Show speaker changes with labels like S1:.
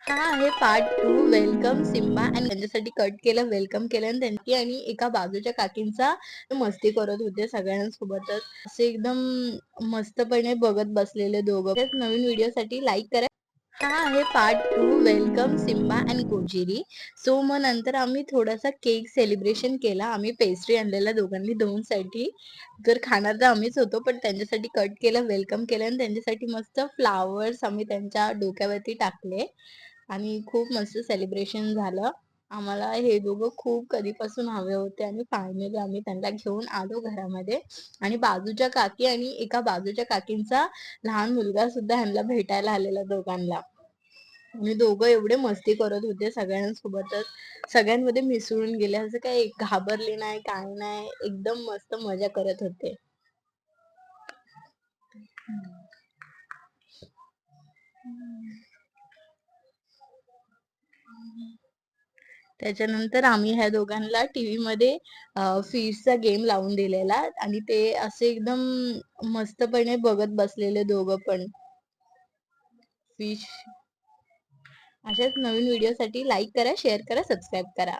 S1: हा आहे part 2 welcome Simba आणि त्यांच्यासाठी कट केलं, वेलकम केलं आणि त्यांची आणि एका बाजूच्या काकींचा मस्ती करत होते सगळ्यांसोबतच. असे एकदम मस्तपणे बघत बसलेले दोघं. तेच नवीन व्हिडिओसाठी लाईक करा. हा आहे part 2 welcome Simba and Gojiri. So मग नंतर आम्ही थोडासा केक सेलिब्रेशन केला. आम्ही पेस्ट्री आणलेला दोघांनी 2 साठी. तर खाणार तर आम्हीच होतो, पण त्यांच्यासाठी कट केलं, वेलकम केलं आणि त्यांच्यासाठी मस्त फ्लॉवर्स आम्ही त्यांच्या डोक्यावरती टाकले. आणि खूप मस्त सेलिब्रेशन झालं. आम्हाला हे दोघं खूप कधीपासून हवे होते आणि फायनली आम्ही त्यांना घेऊन आलो घरामध्ये. आणि बाजूच्या काकी आणि एका बाजूच्या काकींचा लहान मुलगा सुद्धा ह्यांना भेटायला आलेला दोघांना. आणि दोघं एवढे मस्ती करत होते सगळ्यांसोबतच. सगळ्यांमध्ये मिसळून गेले. असं काही घाबरले नाही, काय नाही. एकदम मस्त मजा करत होते. त्याच्यानंतर आम्ही ह्या दोघांना टीव्हीमध्ये फिशचा गेम लावून दिलेला आणि ते असे एकदम मस्तपणे बघत बसलेले दोघं पण. फिश. अशाच नवीन व्हिडिओसाठी लाईक करा, शेअर करा, सबस्क्राईब करा.